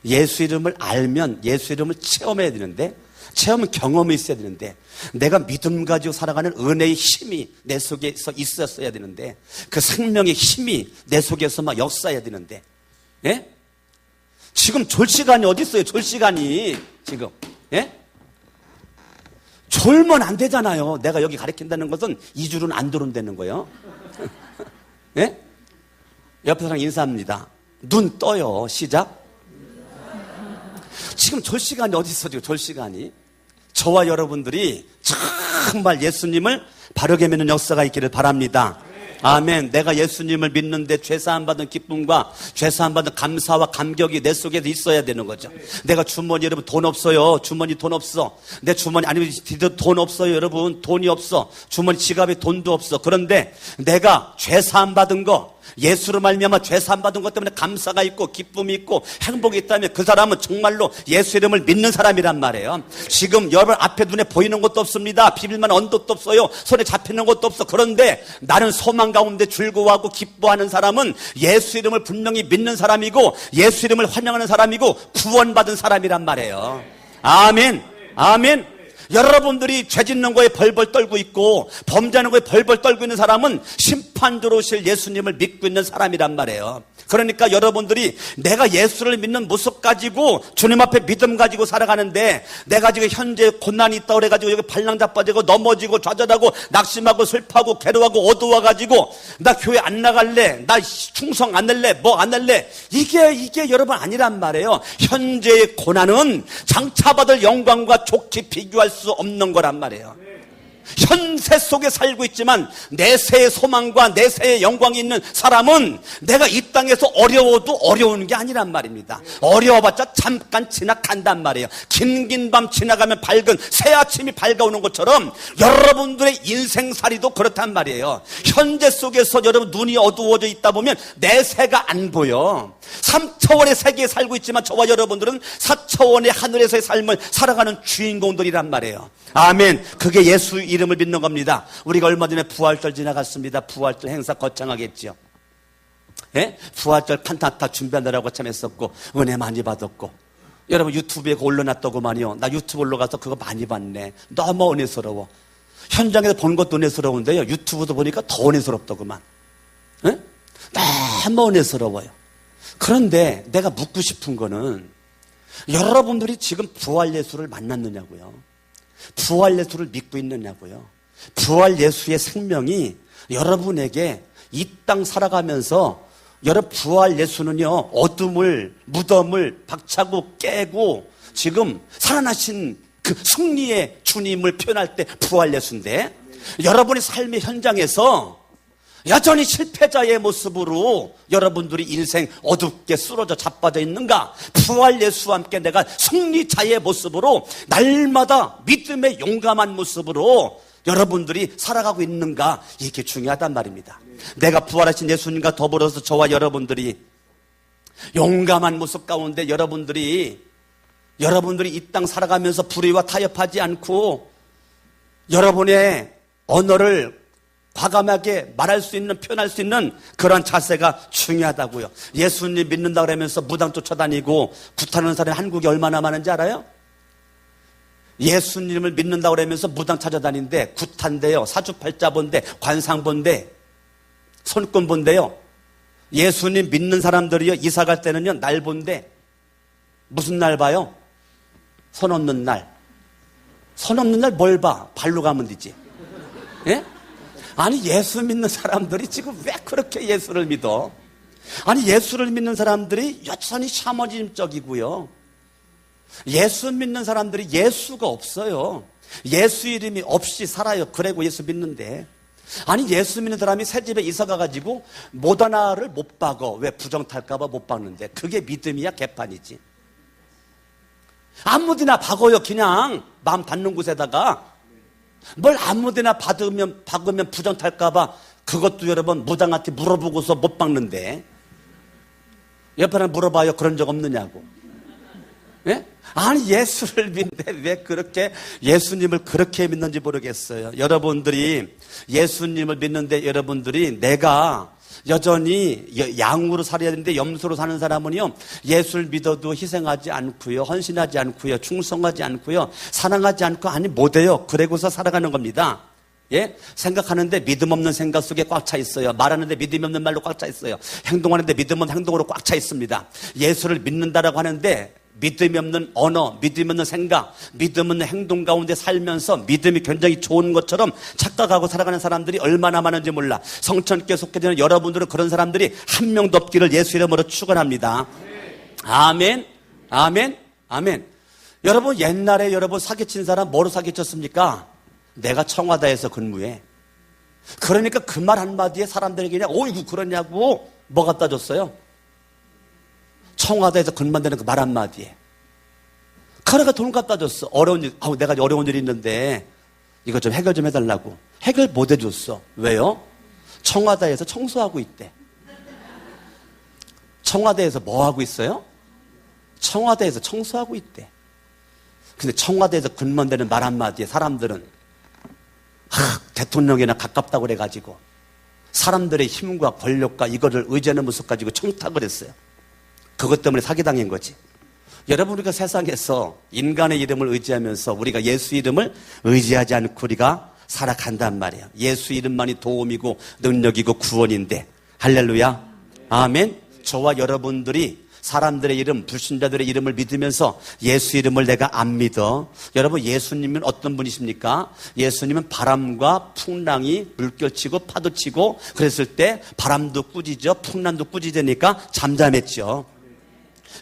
예수 이름을 알면 예수 이름을 체험해야 되는데, 체험은 경험이 있어야 되는데, 내가 믿음 가지고 살아가는 은혜의 힘이 내 속에서 있었어야 되는데, 그 생명의 힘이 내 속에서 막 역사해야 되는데, 예? 지금 졸 시간이 어디 있어요? 졸 시간이 지금, 예? 졸면 안 되잖아요. 내가 여기 가르친다는 것은 2주는 안 들어온다는 거예요. 예? 옆에 사람 인사합니다. 눈 떠요. 시작. 지금 졸 시간이 어디 있어? 지금 졸 시간이. 저와 여러분들이 정말 예수님을 바르게 믿는 역사가 있기를 바랍니다. 아멘. 내가 예수님을 믿는데 죄사함 받은 기쁨과 죄사함 받은 감사와 감격이 내 속에 있어야 되는 거죠. 내가 주머니, 여러분 돈 없어요. 주머니 돈 없어. 내 주머니, 아니면 돈 없어요. 여러분 돈이 없어. 주머니 지갑에 돈도 없어. 그런데 내가 죄사함 받은 거, 예수로 말미암아 죄사함 받은 것 때문에 감사가 있고 기쁨이 있고 행복이 있다면 그 사람은 정말로 예수 이름을 믿는 사람이란 말이에요. 지금 여러분 앞에 눈에 보이는 것도 없습니다. 비빌만 언덕도 없어요. 손에 잡히는 것도 없어. 그런데 나는 소망 가운데 즐거워하고 기뻐하는 사람은 예수 이름을 분명히 믿는 사람이고 예수 이름을 환영하는 사람이고 구원받은 사람이란 말이에요. 아멘. 아멘. 여러분들이 죄 짓는 거에 벌벌 떨고 있고 범죄하는 거에 벌벌 떨고 있는 사람은 심판 들어오실 예수님을 믿고 있는 사람이란 말이에요. 그러니까 여러분들이 내가 예수를 믿는 모습 가지고 주님 앞에 믿음 가지고 살아가는데, 내가 지금 현재 고난이 있다고 그래가지고 여기 발랑 자빠지고 넘어지고 좌절하고 낙심하고 슬퍼하고 괴로워하고 어두워가지고 나 교회 안 나갈래, 나 충성 안 할래, 뭐 안 할래, 이게 여러분 아니란 말이에요. 현재의 고난은 장차 받을 영광과 좋게 비교할 수 없는 거란 말이에요. 현세 속에 살고 있지만 내세의 소망과 내세의 영광이 있는 사람은 내가 이 땅에서 어려워도 어려운 게 아니란 말입니다. 어려워봤자 잠깐 지나간단 말이에요. 긴 밤 지나가면 밝은 새 아침이 밝아오는 것처럼 여러분들의 인생살이도 그렇단 말이에요. 현재 속에서 여러분 눈이 어두워져 있다 보면 내세가 안 보여. 3차원의 세계에 살고 있지만 저와 여러분들은 4차원의 하늘에서의 삶을 살아가는 주인공들이란 말이에요. 아멘. 그게 예수 이름을 믿는 겁니다. 우리가 얼마 전에 부활절 지나갔습니다. 부활절 행사 거창하겠죠. 예? 부활절 칸타타 준비하느라고 참 했었고 은혜 많이 받았고, 여러분 유튜브에 올려놨더구만요. 나 유튜브 올라가서 그거 많이 봤네. 너무 은혜스러워. 현장에서 본 것도 은혜스러운데요, 유튜브도 보니까 더 은혜스럽더구만. 예? 너무 은혜스러워요. 그런데 내가 묻고 싶은 거는, 여러분들이 지금 부활 예수를 만났느냐고요. 부활 예수를 믿고 있느냐고요. 부활 예수의 생명이 여러분에게 이 땅 살아가면서, 여러분 부활 예수는요, 어둠을, 무덤을 박차고 깨고 지금 살아나신 그 승리의 주님을 표현할 때 부활 예수인데, 여러분의 삶의 현장에서 여전히 실패자의 모습으로 여러분들이 인생 어둡게 쓰러져 자빠져 있는가? 부활 예수와 함께 내가 승리자의 모습으로 날마다 믿음의 용감한 모습으로 여러분들이 살아가고 있는가? 이게 중요하단 말입니다. 내가 부활하신 예수님과 더불어서 저와 여러분들이 용감한 모습 가운데 여러분들이 이 땅 살아가면서 불의와 타협하지 않고 여러분의 언어를 과감하게 말할 수 있는, 표현할 수 있는 그런 자세가 중요하다고요. 예수님 믿는다 그러면서 무당 쫓아다니고 구타하는 사람이 한국에 얼마나 많은지 알아요? 예수님을 믿는다 그러면서 무당 찾아다니는데 구탄데요, 사주팔자본데, 관상본데, 손금본데요. 예수님 믿는 사람들이요, 이사 갈 때는요, 날 본데, 무슨 날 봐요? 선 없는 날. 선 없는 날 뭘 봐? 발로 가면 되지. 예? 아니, 예수 믿는 사람들이 지금 왜 그렇게 예수를 믿어? 아니, 예수를 믿는 사람들이 여전히 샤머니즘적이고요. 예수 믿는 사람들이 예수가 없어요. 예수 이름이 없이 살아요. 그래고 예수 믿는데. 아니, 예수 믿는 사람이 새 집에 이사 가가지고 모더나를 못 박어. 왜? 부정 탈까봐 못 박는데. 그게 믿음이야? 개판이지. 아무데나 박어요. 그냥 마음 닿는 곳에다가. 뭘 아무데나 박으면 부정 탈까봐 그것도 여러분 무당한테 물어보고서 못 박는데. 옆에 사람 물어봐요. 그런 적 없느냐고. 예? 아니, 예수를 믿는데 왜 그렇게 예수님을 그렇게 믿는지 모르겠어요. 여러분들이 예수님을 믿는데 여러분들이 내가 여전히 양으로 살아야 되는데 염소로 사는 사람은요, 예수를 믿어도 희생하지 않고요, 헌신하지 않고요, 충성하지 않고요, 사랑하지 않고, 아니 못해요. 그러고서 살아가는 겁니다. 예? 생각하는데 믿음 없는 생각 속에 꽉 차 있어요. 말하는데 믿음이 없는 말로 꽉 차 있어요. 행동하는데 믿음 없는 행동으로 꽉 차 있습니다. 예수를 믿는다라고 하는데 믿음이 없는 언어, 믿음이 없는 생각, 믿음 없는 행동 가운데 살면서 믿음이 굉장히 좋은 것처럼 착각하고 살아가는 사람들이 얼마나 많은지 몰라. 성천교회 속해지는 여러분들은 그런 사람들이 한 명도 없기를 예수 이름으로 축원합니다. 아멘, 아멘, 아멘. 여러분, 옛날에 여러분 사기친 사람 뭐로 사기쳤습니까? 내가 청와대에서 근무해. 그러니까 그 말 한마디에 사람들에게 그냥 어이구 그러냐고 뭐 갖다 줬어요? 청와대에서 근무한다는 그 말 한마디에. 그래가 돈 갖다 줬어. 어려운 일, 내가 어려운 일이 있는데 이거 좀 해결 좀 해달라고. 해결 못 해줬어. 왜요? 청와대에서 청소하고 있대. 청와대에서 뭐 하고 있어요? 청와대에서 청소하고 있대. 근데 청와대에서 근무한다는 말 한마디에 사람들은 대통령이나 가깝다고 그래가지고 사람들의 힘과 권력과 이거를 의지하는 모습 가지고 청탁을 했어요. 그것 때문에 사기당한 거지. 여러분, 우리가 세상에서 인간의 이름을 의지하면서 우리가 예수 이름을 의지하지 않고 우리가 살아간단 말이에요. 예수 이름만이 도움이고 능력이고 구원인데. 할렐루야. 아멘. 저와 여러분들이 사람들의 이름, 불신자들의 이름을 믿으면서 예수 이름을 내가 안 믿어. 여러분, 예수님은 어떤 분이십니까? 예수님은 바람과 풍랑이 물결치고 파도치고 그랬을 때 바람도 꾸짖어 풍랑도 꾸짖으니까 잠잠했죠.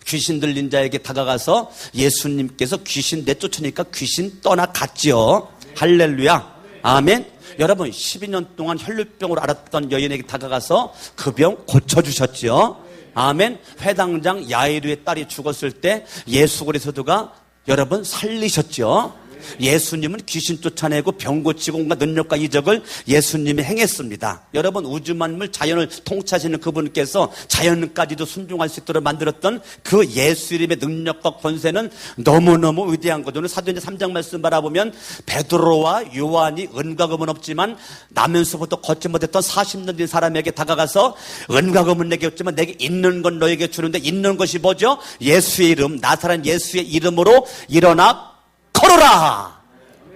귀신 들린 자에게 다가가서 예수님께서 귀신 내쫓으니까 귀신 떠나갔죠. 할렐루야. 아멘. 여러분, 12년 동안 혈루병으로 앓았던 여인에게 다가가서 그 병 고쳐주셨죠. 아멘. 회당장 야이루의 딸이 죽었을 때 예수 그리스도가 여러분 살리셨죠. 예수님은 귀신 쫓아내고 병 고치고 온갖 능력과 이적을 예수님이 행했습니다. 여러분, 우주 만물 자연을 통치하시는 그분께서 자연까지도 순종할 수 있도록 만들었던 그 예수 이름의 능력과 권세는 너무너무 위대한 거죠. 오늘 사도행전 3장 말씀 바라보면 베드로와 요한이 은과 금은 없지만 나면서부터 걷지 못했던 40년 된 사람에게 다가가서 은과 금은 내게 없지만 내게 있는 건 너에게 주는데 있는 것이 뭐죠? 예수의 이름, 나사렛 예수의 이름으로 일어나 걸어라.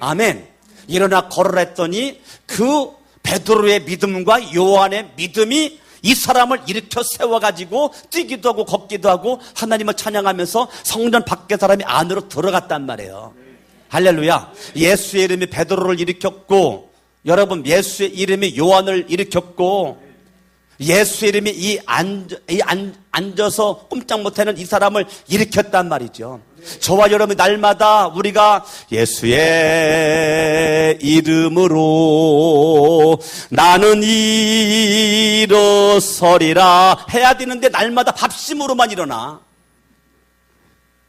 아멘. 일어나 걸어라 했더니 그 베드로의 믿음과 요한의 믿음이 이 사람을 일으켜 세워가지고 뛰기도 하고 걷기도 하고 하나님을 찬양하면서 성전 밖에 사람이 안으로 들어갔단 말이에요. 할렐루야. 예수의 이름이 베드로를 일으켰고 여러분, 예수의 이름이 요한을 일으켰고 예수 이름이 앉아서 꼼짝 못하는 이 사람을 일으켰단 말이죠. 저와 여러분 날마다 우리가 예수의 이름으로 나는 일어서리라 해야 되는데 날마다 밥심으로만 일어나.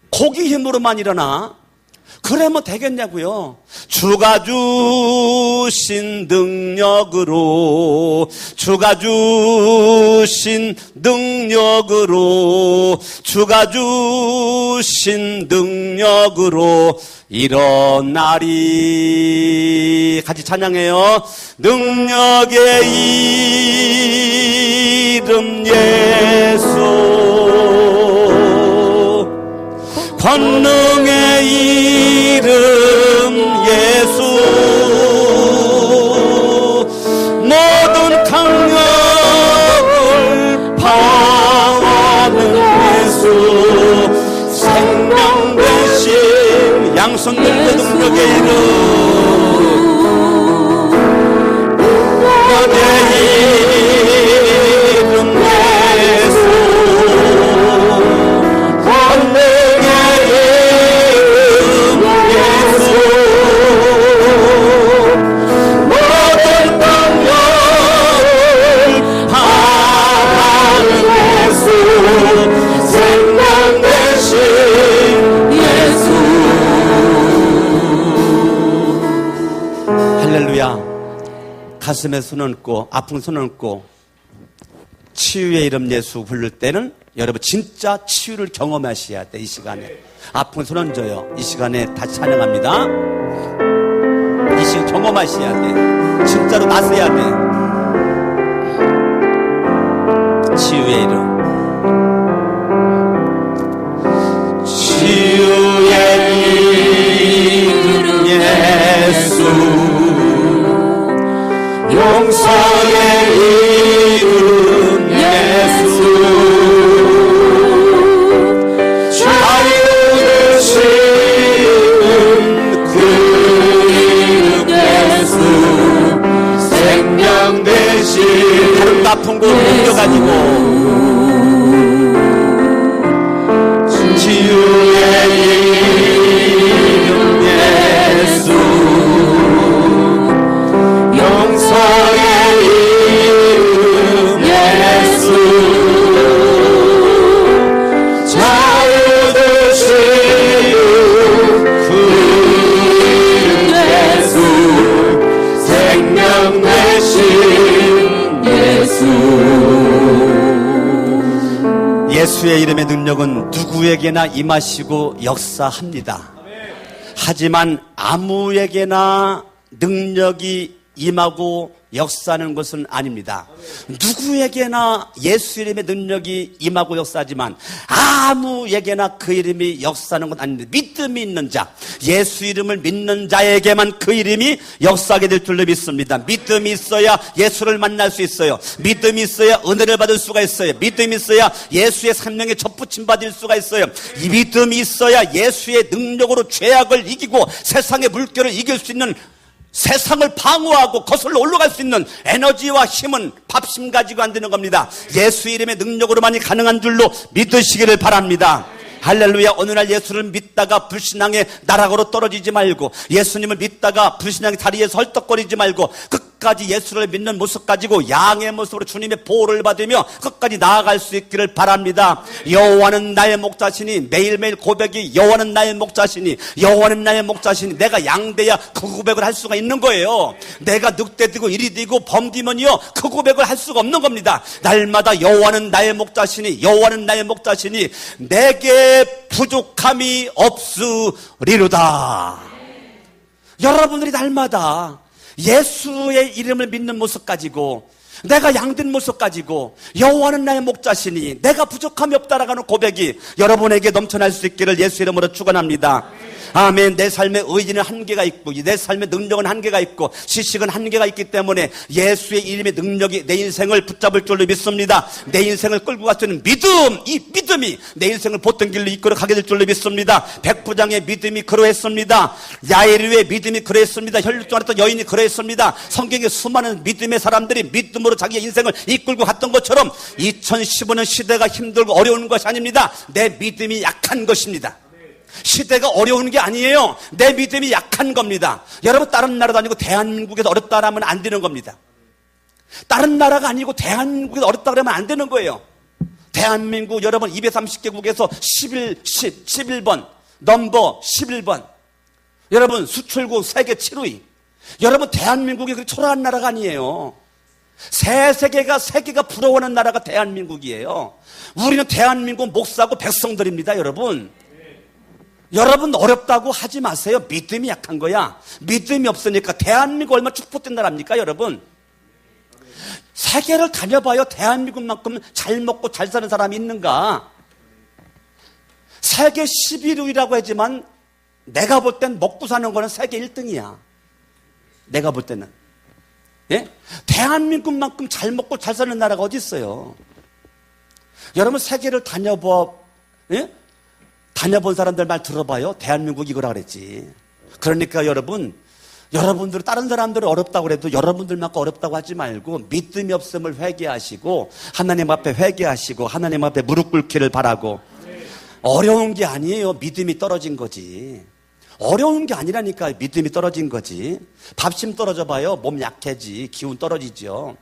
고기 힘으로만 일어나. 그러면 되겠냐고요. 주가 주신 능력으로, 주가 주신 능력으로, 주가 주신 능력으로 일어나리. 같이 찬양해요. 능력의 이름 예수, 권능의 이름 예수, 모든 강력을 파하는 예수, 생명 되신 양손 들고 능력의 이름, 능력의 이름 예수, 권능의 가슴에 손 얹고 아픈 손 얹고 치유의 이름 예수 부를 때는 여러분 진짜 치유를 경험하셔야 돼. 이 시간에 아픈 손 얹어요. 이 시간에 다시 찬양합니다. 이 시간 경험하셔야 돼. 진짜로 나서야 돼. 치유의 이름, 치유의 이름 예수, 용서의 이름 예수, 자유 되시는 그 이름 예수, 생명 되신 다른 아픈 곳 옮겨가지고 치유의 이름 예수, 용서의 이름 예수, 자유 되시는 그 이름 예수, 생명 되신 예수. 예수의 이름의 능력은 누구에게나 임하시고 역사합니다. 하지만 아무에게나 능력이 임하고 역사하는 것은 아닙니다. 누구에게나 예수 이름의 능력이 임하고 역사하지만 아무에게나 그 이름이 역사하는 건 아닙니다. 믿음이 있는 자, 예수 이름을 믿는 자에게만 그 이름이 역사하게 될 줄로 믿습니다. 믿음이 있어야 예수를 만날 수 있어요. 믿음이 있어야 은혜를 받을 수가 있어요. 믿음이 있어야 예수의 생명에 접붙임 받을 수가 있어요. 이 믿음이 있어야 예수의 능력으로 죄악을 이기고 세상의 물결을 이길 수 있는, 세상을 방어하고 거슬러 올라갈 수 있는 에너지와 힘은 밥심 가지고 안 되는 겁니다. 예수 이름의 능력으로만이 가능한 줄로 믿으시기를 바랍니다. 할렐루야. 오늘날 예수를 믿다가 불신앙의 나락으로 떨어지지 말고, 예수님을 믿다가 불신앙의 다리에서 헐떡거리지 말고, 끝까지 예수를 믿는 모습 가지고 양의 모습으로 주님의 보호를 받으며 끝까지 나아갈 수 있기를 바랍니다. 여호와는 나의 목자시니, 매일매일 고백이 여호와는 나의 목자시니, 여호와는 나의 목자시니, 내가 양돼야 그 고백을 할 수가 있는 거예요. 내가 늑대되고 이리되고 범디면요 그 고백을 할 수가 없는 겁니다. 날마다 여호와는 나의 목자시니, 여호와는 나의 목자시니 내게 부족함이 없으리로다. 여러분들이 날마다 예수의 이름을 믿는 모습 가지고, 내가 양된 모습 가지고 여호와는 나의 목자시니 내가 부족함이 없다라고 하는 고백이 여러분에게 넘쳐날 수 있기를 예수 이름으로 축원합니다. 아멘. 내 삶의 의지는 한계가 있고 내 삶의 능력은 한계가 있고 지식은 한계가 있기 때문에 예수의 이름의 능력이 내 인생을 붙잡을 줄로 믿습니다. 내 인생을 끌고 갈 수 있는 믿음, 이 믿음이 내 인생을 보통 길로 이끌어 가게 될 줄로 믿습니다. 백부장의 믿음이 그러했습니다. 야이르의 믿음이 그러했습니다. 혈육종했던 여인이 그러했습니다. 성경에 수많은 믿음의 사람들이 믿음으로 자기의 인생을 이끌고 갔던 것처럼 2015년 시대가 힘들고 어려운 것이 아닙니다. 내 믿음이 약한 것입니다. 시대가 어려운 게 아니에요. 내 믿음이 약한 겁니다. 여러분, 다른 나라도 아니고 대한민국에서 어렵다 하면 안 되는 겁니다. 다른 나라가 아니고 대한민국에서 어렵다 그러면 안 되는 거예요. 대한민국 여러분 230개국에서 11번 넘버 11번 여러분 수출국 세계 7위. 여러분, 대한민국이 그렇게 초라한 나라가 아니에요. 세계가 부러워하는 나라가 대한민국이에요. 우리는 대한민국 목사고 백성들입니다. 여러분 어렵다고 하지 마세요. 믿음이 약한 거야. 믿음이 없으니까. 대한민국 얼마나 축복된 나라입니까 여러분? 세계를 다녀봐요. 대한민국만큼 잘 먹고 잘 사는 사람이 있는가? 세계 11위라고 하지만 내가 볼 땐 먹고 사는 거는 세계 1등이야. 내가 볼 때는. 예? 대한민국만큼 잘 먹고 잘 사는 나라가 어디 있어요? 여러분, 세계를 예? 다녀본 사람들 말 들어봐요. 대한민국 이거라 그랬지. 그러니까 여러분들 다른 사람들은 어렵다고 그래도 여러분들만큼 어렵다고 하지 말고 믿음이 없음을 회개하시고 하나님 앞에 회개하시고 하나님 앞에 무릎 꿇기를 바라고. 어려운 게 아니에요. 믿음이 떨어진 거지. 어려운 게 아니라니까. 믿음이 떨어진 거지. 밥심 떨어져 봐요. 몸 약해지. 기운 떨어지죠.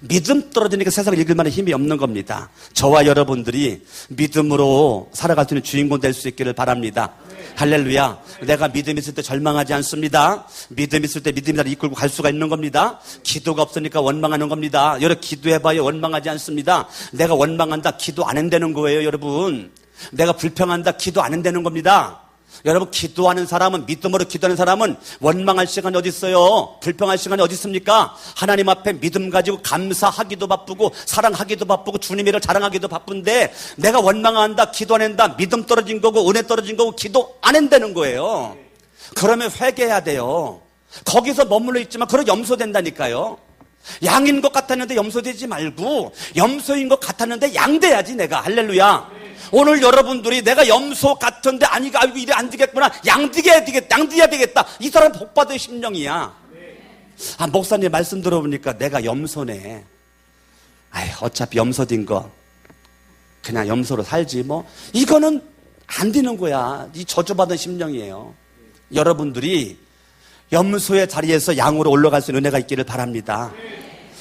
믿음 떨어지니까 세상을 이길 만한 힘이 없는 겁니다. 저와 여러분들이 믿음으로 살아갈 수 있는 주인공 될 수 있기를 바랍니다. 할렐루야. 내가 믿음 있을 때 절망하지 않습니다. 믿음 있을 때 믿음이 나를 이끌고 갈 수가 있는 겁니다. 기도가 없으니까 원망하는 겁니다. 여러분, 기도해봐요. 원망하지 않습니다. 내가 원망한다, 기도 안 한다는 거예요. 여러분, 내가 불평한다, 기도 안 한다는 겁니다. 여러분, 기도하는 사람은, 믿음으로 기도하는 사람은 원망할 시간이 어디 있어요? 불평할 시간이 어디 있습니까? 하나님 앞에 믿음 가지고 감사하기도 바쁘고 사랑하기도 바쁘고 주님의 일을 자랑하기도 바쁜데 내가 원망한다, 기도 안 한다, 믿음 떨어진 거고 은혜 떨어진 거고 기도 안 한다는 거예요. 그러면 회개해야 돼요. 거기서 머물러 있지만 그런 염소된다니까요. 양인 것 같았는데 염소되지 말고 염소인 것 같았는데 양 돼야지 내가. 할렐루야. 오늘 여러분들이 내가 염소 같은데 아니가 아이고 이래 안 되겠구나, 양 돼야 되겠다, 이 사람 복받을 심령이야. 목사님 말씀 들어보니까 내가 염소네. 어차피 염소된 거 그냥 염소로 살지 뭐. 이거는 안 되는 거야. 이 저주받은 심령이에요. 여러분들이 염소의 자리에서 양으로 올라갈 수 있는 은혜가 있기를 바랍니다.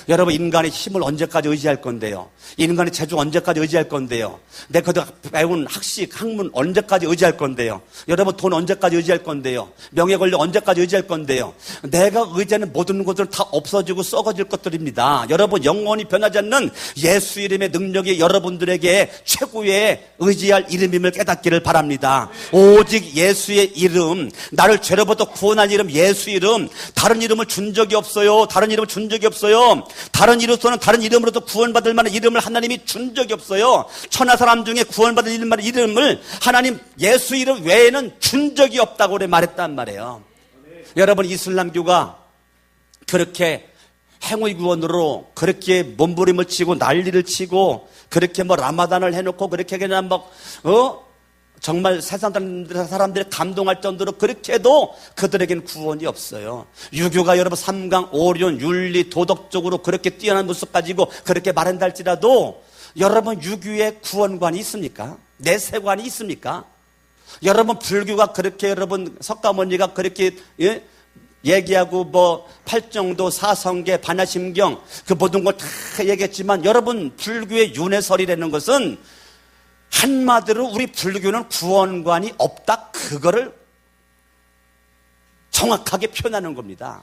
여러분, 인간의 힘을 언제까지 의지할 건데요? 인간의 재주 언제까지 의지할 건데요? 내가 배운 학식, 학문 언제까지 의지할 건데요? 여러분, 돈 언제까지 의지할 건데요? 명예 권력 언제까지 의지할 건데요? 내가 의지하는 모든 것들은 다 없어지고 썩어질 것들입니다. 여러분, 영원히 변하지 않는 예수 이름의 능력이 여러분들에게 최고의 의지할 이름임을 깨닫기를 바랍니다. 오직 예수의 이름, 나를 죄로부터 구원할 이름 예수 이름, 다른 이름을 준 적이 없어요. 다른 이름을 준 적이 없어요. 다른 이로서는 다른 이름으로도 구원받을 만한 이름을 하나님이 준 적이 없어요. 천하 사람 중에 구원받을 이름을 하나님 예수 이름 외에는 준 적이 없다고 말했단 말이에요. 여러분, 이슬람교가 그렇게 행위 구원으로 그렇게 몸부림을 치고 난리를 치고 그렇게 라마단을 해놓고 그렇게 그냥 정말 세상 사람들이 감동할 정도로 그렇게 해도 그들에게는 구원이 없어요. 유교가 여러분 삼강, 오륜, 윤리, 도덕적으로 그렇게 뛰어난 모습 가지고 그렇게 말한다 할지라도 여러분, 유교에 구원관이 있습니까? 내세관이 있습니까? 여러분, 불교가 그렇게 여러분 석가모니가 그렇게 얘기하고 팔정도, 사성계, 반야심경 그 모든 걸 다 얘기했지만 여러분, 불교의 윤회설이라는 것은 한마디로 우리 불교는 구원관이 없다, 그거를 정확하게 표현하는 겁니다.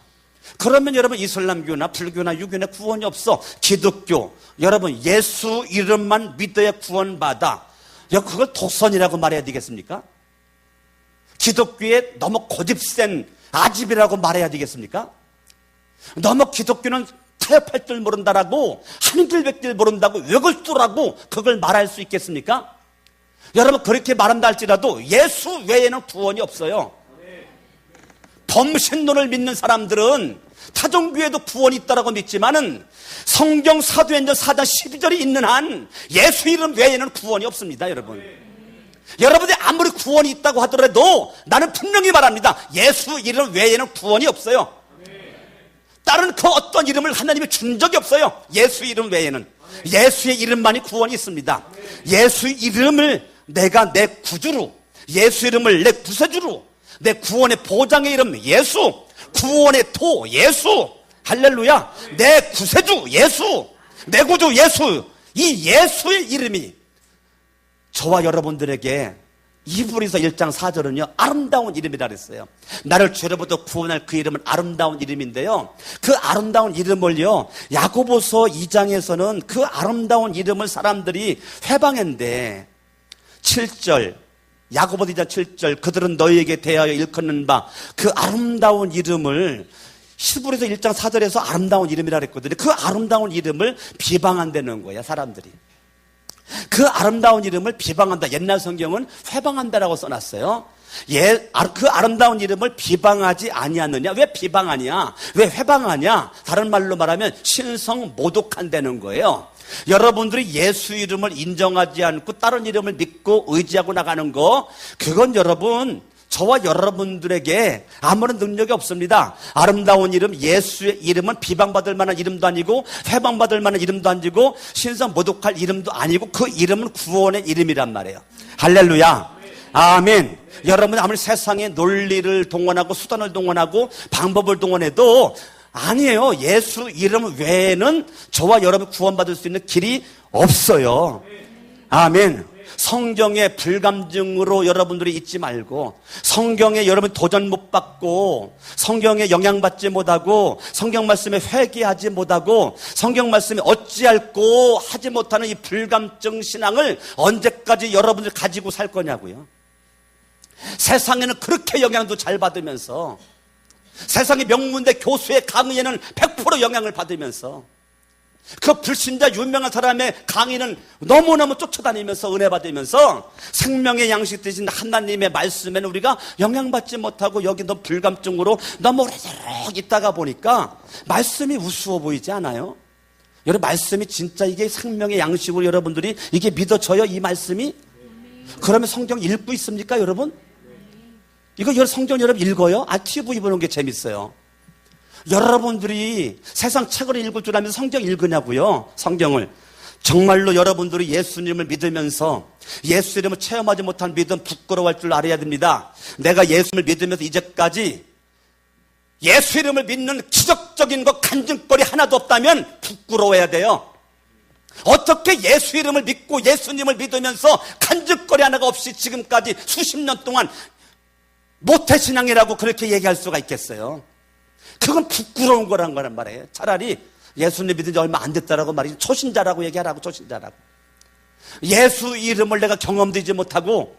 그러면 여러분, 이슬람교나 불교나 유교나 구원이 없어. 기독교, 여러분 예수 이름만 믿어야 구원받아. 그걸 독선이라고 말해야 되겠습니까? 기독교에 너무 고집센 아집이라고 말해야 되겠습니까? 너무 기독교는 타협할 줄 모른다라고, 한길백길 모른다고, 외골두라고 그걸 말할 수 있겠습니까? 여러분 그렇게 말한다 할지라도 예수 외에는 구원이 없어요. 범신론을 믿는 사람들은 타종교에도 구원이 있다고 믿지만은 성경 사도행전 4장 12절이 있는 한 예수 이름 외에는 구원이 없습니다, 여러분. 여러분들이 아무리 구원이 있다고 하더라도 나는 분명히 말합니다. 예수 이름 외에는 구원이 없어요. 다른 그 어떤 이름을 하나님이 준 적이 없어요. 예수 이름 외에는. 예수의 이름만이 구원이 있습니다. 예수 이름을 내가 내 구주로, 예수 이름을 내 구세주로, 내 구원의 보장의 이름 예수, 구원의 도 예수, 할렐루야, 내 구세주 예수, 내 구주 예수, 이 예수의 이름이 저와 여러분들에게 이브리서 1장 4절은요 아름다운 이름이라 그랬어요. 나를 죄로부터 구원할 그 이름은 아름다운 이름인데요, 그 아름다운 이름을요 야고보서 2장에서는 그 아름다운 이름을 사람들이 회방했는데 7절 야고보서 2장 7절 그들은 너희에게 대하여 일컫는 바 그 아름다운 이름을 히브리서 1장 4절에서 아름다운 이름이라 그랬거든요. 그 아름다운 이름을 비방한다는 거야, 사람들이. 그 아름다운 이름을 비방한다. 옛날 성경은 회방한다라고 써놨어요. 그 아름다운 이름을 비방하지 아니하느냐? 왜 비방하냐? 왜 회방하냐? 다른 말로 말하면 신성 모독한다는 거예요. 여러분들이 예수 이름을 인정하지 않고 다른 이름을 믿고 의지하고 나가는 거, 그건 여러분 저와 여러분들에게 아무런 능력이 없습니다. 아름다운 이름 예수의 이름은 비방받을 만한 이름도 아니고 회방받을 만한 이름도 아니고 신성 모독할 이름도 아니고 그 이름은 구원의 이름이란 말이에요. 할렐루야, 아멘. 여러분 아무리 세상의 논리를 동원하고 수단을 동원하고 방법을 동원해도 아니에요. 예수 이름 외에는 저와 여러분 구원받을 수 있는 길이 없어요. 아멘. 성경의 불감증으로 여러분들이 잊지 말고, 성경에 여러분 도전 못 받고, 성경에 영향받지 못하고, 성경 말씀에 회개하지 못하고, 성경 말씀에 어찌할꼬 하지 못하는 이 불감증 신앙을 언제까지 여러분들 가지고 살 거냐고요. 세상에는 그렇게 영향도 잘 받으면서, 세상의 명문대 교수의 강의에는 100% 영향을 받으면서, 그 불신자 유명한 사람의 강의는 너무너무 쫓아다니면서 은혜 받으면서 생명의 양식 되신 하나님의 말씀에는 우리가 영향받지 못하고 여기 너무 불감증으로 너무 오래도록 있다가 보니까 말씀이 우스워 보이지 않아요? 여러분 말씀이 진짜 이게 생명의 양식으로 여러분들이 이게 믿어져요, 이 말씀이? 그러면 성경 읽고 있습니까, 여러분? 이거 성경 여러분 읽어요? TV 보는 게 재밌어요. 여러분들이 세상 책을 읽을 줄 알면서 성경 읽으냐고요? 성경을. 정말로 여러분들이 예수님을 믿으면서 예수 이름을 체험하지 못한 믿음 부끄러워할 줄 알아야 됩니다. 내가 예수님을 믿으면서 이제까지 예수 이름을 믿는 기적적인 것 간증거리 하나도 없다면 부끄러워해야 돼요. 어떻게 예수 이름을 믿고 예수님을 믿으면서 간증거리 하나가 없이 지금까지 수십 년 동안 모태신앙이라고 그렇게 얘기할 수가 있겠어요? 그건 부끄러운 거란 말이에요. 차라리 예수님 믿은 지 얼마 안 됐다라고 말이지, 초신자라고 얘기하라고, 초신자라고. 예수 이름을 내가 경험되지 못하고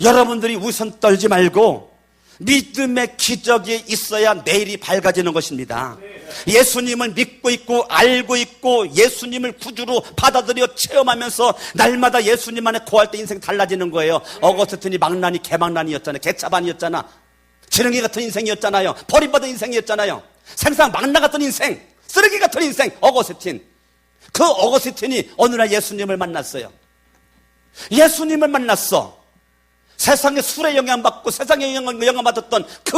여러분들이 우선 떨지 말고 믿음의 기적이 있어야 내일이 밝아지는 것입니다. 예수님을 믿고 있고 알고 있고 예수님을 구주로 받아들여 체험하면서 날마다 예수님 안에 거할 때 인생 달라지는 거예요. 어거스틴이 망나니 개망나니였잖아요. 개차반이었잖아. 지렁이 같은 인생이었잖아요. 버림받은 인생이었잖아요. 생상 망나 같은 인생, 쓰레기 같은 인생, 어거스틴. 그 어거스틴이 어느 날 예수님을 만났어요. 예수님을 만났어. 세상의 술에 영향받고 세상에 영향받았던 그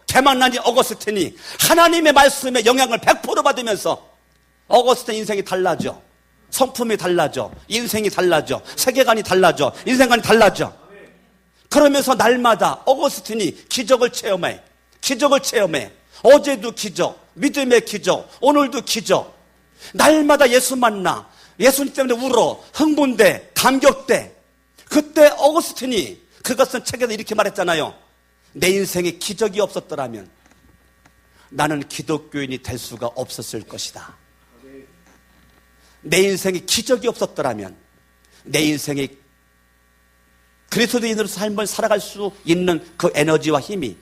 개망나니 어거스틴이 하나님의 말씀에 영향을 100% 받으면서 어거스틴 인생이 달라져. 성품이 달라져. 인생이 달라져. 세계관이 달라져. 인생관이 달라져. 그러면서 날마다 어거스틴이 기적을 체험해. 기적을 체험해. 어제도 기적, 믿음의 기적, 오늘도 기적. 날마다 예수 만나. 예수님 때문에 울어. 흥분돼. 감격돼. 그때 어거스틴이 그것은 책에서 이렇게 말했잖아요. 내 인생에 기적이 없었더라면 나는 기독교인이 될 수가 없었을 것이다. 내 인생에 기적이 없었더라면 내 인생에 그리스도인으로 삶을 살아갈 수 있는 그 에너지와 힘이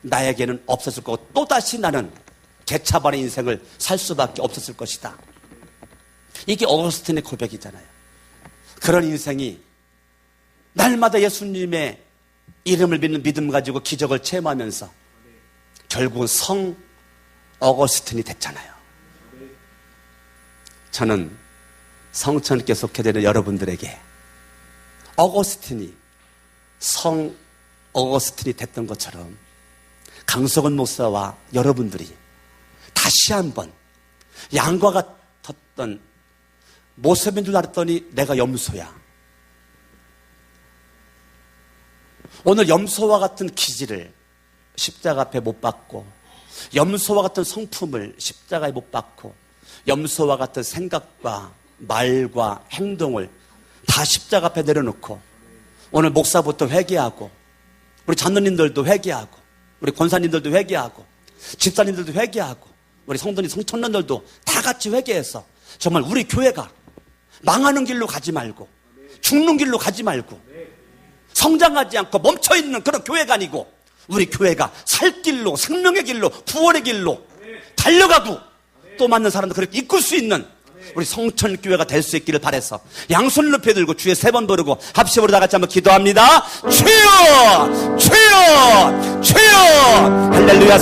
나에게는 없었을 거고 또다시 나는 개차반의 인생을 살 수밖에 없었을 것이다. 이게 어거스틴의 고백이잖아요. 그런 인생이 날마다 예수님의 이름을 믿는 믿음 가지고 기적을 체험하면서 결국은 성 어거스틴이 됐잖아요. 저는 성천교회 속해되는 여러분들에게 어거스틴이 성 어거스틴이 됐던 것처럼 강석원 목사와 여러분들이 다시 한번 양과 같았던 모습인 줄 알았더니 내가 염소야. 오늘 염소와 같은 기질을 십자가 앞에 못 박고, 염소와 같은 성품을 십자가에 못 박고, 염소와 같은 생각과 말과 행동을 다 십자가 앞에 내려놓고, 오늘 목사부터 회개하고, 우리 장로님들도 회개하고, 우리 권사님들도 회개하고, 집사님들도 회개하고, 우리 성도님 성천년들도 다 같이 회개해서 정말 우리 교회가 망하는 길로 가지 말고, 죽는 길로 가지 말고, 성장하지 않고 멈춰있는 그런 교회가 아니고, 우리 교회가 살 길로, 생명의 길로, 구원의 길로 달려가고 또 맞는 사람들 그렇게 이끌 수 있는 우리 성천교회가 될 수 있기를 바라서 양손을 높이 들고 주에 3번 부르고 합심으로 다 같이 한번 기도합니다. 주여! 주여! 주여! 할렐루야.